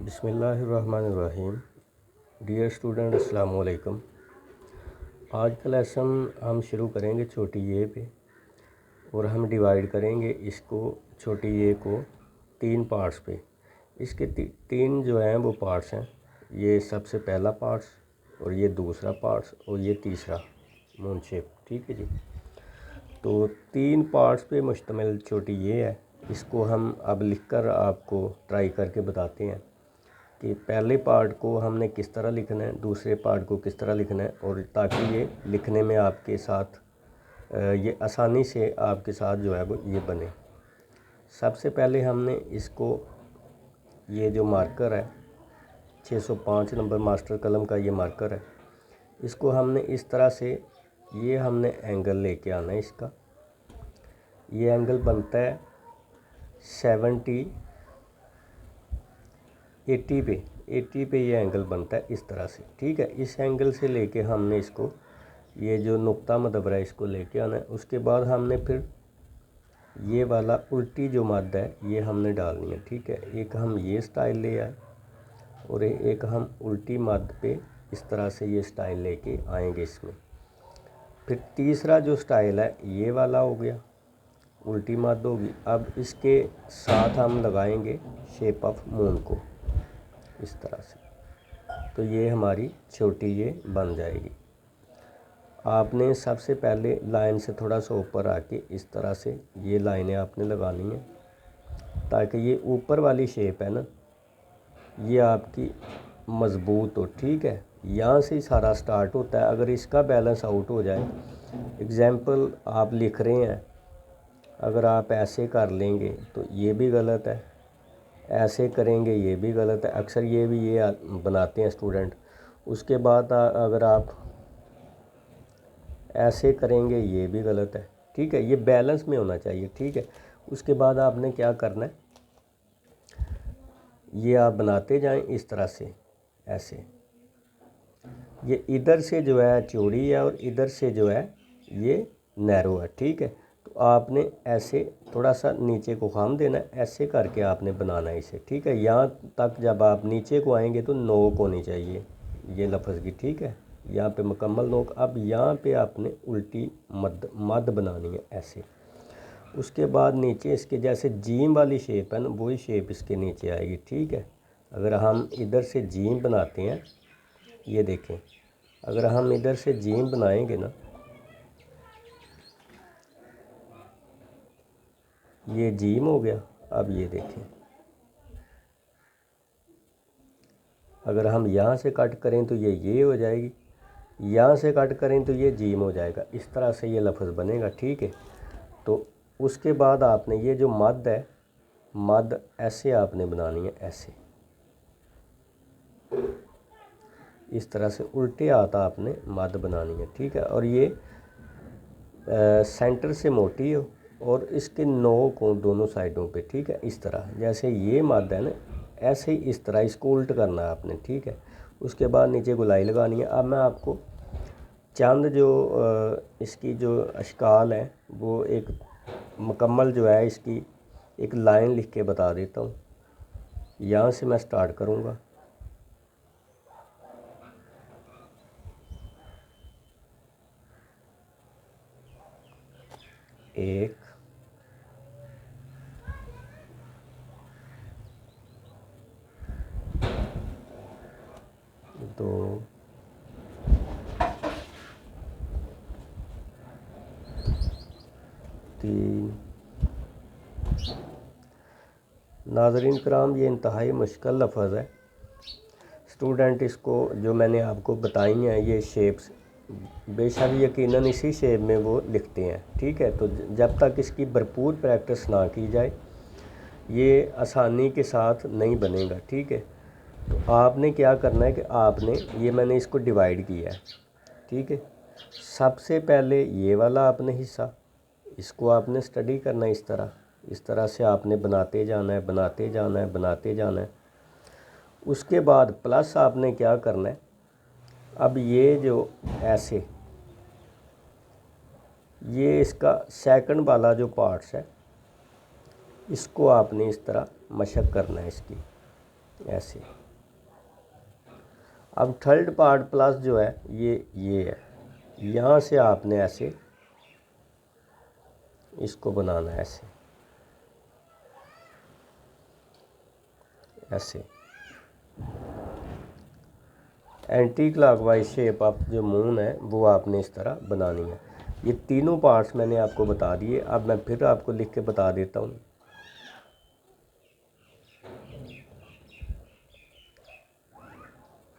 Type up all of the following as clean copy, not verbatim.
बिस्मिल्लाहिर्रहमानिर्रहीम। Dear student, अस्सलाम वालेकुम। आज का लेसन हम शुरू करेंगे छोटी ए पे और हम डिवाइड करेंगे इसको छोटी ए को 3 पार्ट्स पे। इसके तीन जो हैं वो पार्ट्स हैं। ये सबसे पहला पार्ट्स और ये दूसरा पार्ट्स और ये तीसरा मून शेप। ठीक है जी। तो 3 पार्ट्स पे मुश्तमिल छोटी ये है। इसको हम अब लिखकर आपको ट्राई करके बताते हैं कि पहले पार्ट को हमने किस तरह लिखना है, दूसरे पार्ट को किस तरह लिखना है, और ताकि ये लिखने में आपके साथ ये आसानी से आपके साथ जो है वो ये बने। सबसे पहले हमने इसको ये जो मार्कर है 605 नंबर मास्टर कलम का ये मार्कर है, इसको हमने इस तरह से ये हमने एंगल लेके आना है। इसका ये एंगल बनता है 80 पे ये एंगल बनता है इस तरह से। ठीक है, इस एंगल से लेके हमने इसको ये जो नुक्ता मदबर है इसको लेके आना है। उसके बाद हमने फिर ये वाला उल्टी जो मद है ये हमने डालनी है। ठीक है, एक हम ये स्टाइल ले आए और एक हम उल्टी मद पे इस तरह से ये स्टाइल लेके आएंगे इसमें। फिर तीसरा जो स्टाइल है ये वाला हो गया, उल्टी मद होगी। अब इसके साथ हम लगाएंगे शेप ऑफ मून को इस तरह से, तो ये हमारी छोटी ये बन जाएगी। आपने सबसे पहले लाइन से थोड़ा सा ऊपर आके इस तरह से ये लाइनें आपने लगानी है ताकि ये ऊपर वाली शेप है ना ये आपकी मज़बूत हो। ठीक है, यहाँ से ही सारा स्टार्ट होता है। अगर इसका बैलेंस आउट हो जाए, एग्जाम्पल आप लिख रहे हैं, अगर आप ऐसे कर लेंगे तो ये भी गलत है, ऐसे करेंगे ये भी गलत है। अक्सर ये भी ये बनाते हैं स्टूडेंट। उसके बाद अगर आप ऐसे करेंगे ये भी गलत है। ठीक है, ये बैलेंस में होना चाहिए। ठीक है, उसके बाद आपने क्या करना है, ये आप बनाते जाएं इस तरह से ऐसे। ये इधर से जो है चौड़ी है और इधर से जो है ये नैरो है। ठीक है, तो आपने ऐसे थोड़ा सा नीचे को खाम देना है, ऐसे करके आपने बनाना है इसे। ठीक है, यहाँ तक जब आप नीचे को आएंगे तो नोक होनी चाहिए ये लफ्ज़ की। ठीक है, यहाँ पे मुकम्मल नोक। अब यहाँ पे आपने उल्टी मद बनानी है ऐसे। उसके बाद नीचे इसके जैसे जीम वाली शेप है ना वही शेप इसके नीचे आएगी। ठीक है, अगर हम इधर से जीम बनाते हैं, ये देखें, अगर हम इधर से जीम बनाएंगे ना, ये जीम हो गया। अब ये देखें, अगर हम यहाँ से कट करें तो ये हो जाएगी, यहाँ से कट करें तो ये जीम हो जाएगा। इस तरह से ये लफ्ज़ बनेगा। ठीक है, तो उसके बाद आपने ये जो मद है, मद ऐसे आपने बनानी है, ऐसे इस तरह से उल्टे हाथ आपने मद बनानी है। ठीक है, और ये सेंटर से मोटी हो और इसके नोक हो दोनों साइडों पे। ठीक है, इस तरह जैसे ये मद है ना ऐसे ही इस तरह इसको उल्ट करना है आपने। ठीक है, उसके बाद नीचे गोलाई लगानी है। अब मैं आपको चंद जो इसकी जो अशकाल है वो एक मुकम्मल जो है इसकी एक लाइन लिख के बता देता हूँ। यहाँ से मैं स्टार्ट करूँगा, एक, दो, तीन। नाज़रीन कराम, ये इंतहाई मुश्किल लफ्ज़ है। स्टूडेंट इसको जो मैंने आपको बताई हैं ये शेप्स बेशक यकीनन इसी शेप में वो लिखते हैं। ठीक है, तो जब तक इसकी भरपूर प्रैक्टिस ना की जाए ये आसानी के साथ नहीं बनेगा। ठीक है, तो आपने क्या करना है कि आपने ये मैंने इसको डिवाइड किया है। ठीक है, सबसे पहले ये वाला आपने हिस्सा इसको आपने स्टडी करना है इस तरह से आपने बनाते जाना है, बनाते जाना है, बनाते जाना है। उसके बाद प्लस आपने क्या करना है, अब ये जो ऐसे ये इसका सेकंड वाला जो पार्ट्स है इसको आपने इस तरह मशक करना है इसकी ऐसे। अब थर्ड पार्ट प्लस जो है ये है, यहाँ से आपने ऐसे इसको बनाना है, ऐसे एंटी क्लॉकवाइज शेप आप जो मून है वो आपने इस तरह बनानी है। ये तीनों पार्ट्स मैंने आपको बता दिए। अब मैं फिर आपको लिख के बता देता हूँ।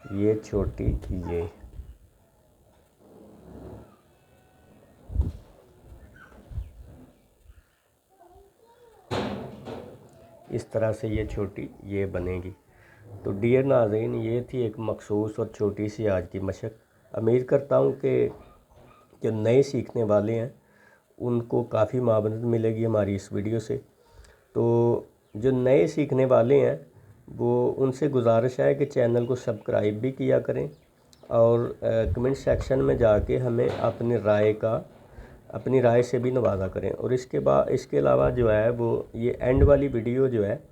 ये छोटी ये इस तरह से ये छोटी ये बनेगी। तो डियर नाज़रीन, ये थी एक मखसूस और छोटी सी आज की मशक। उम्मीद करता हूँ कि जो नए सीखने वाले हैं उनको काफ़ी मदद मिलेगी हमारी इस वीडियो से। तो जो नए सीखने वाले हैं वो उनसे गुजारिश है कि चैनल को सब्सक्राइब भी किया करें और कमेंट सेक्शन में जाके हमें अपनी राय से भी नवाजा करें। और इसके अलावा जो है वो ये एंड वाली वीडियो जो है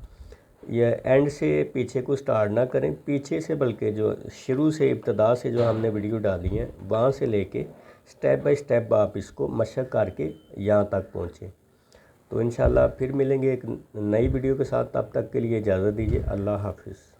ये एंड से पीछे को स्टार्ट ना करें, पीछे से बल्कि जो शुरू से इब्तदा से जो हमने वीडियो डाली है वहाँ से लेके स्टेप बाय स्टेप आप इसको मशक करके यहाँ तक पहुँचें। तो इंशाल्लाह फिर मिलेंगे एक नई वीडियो के साथ। तब तक के लिए इजाज़त दीजिए। अल्लाह हाफिज़।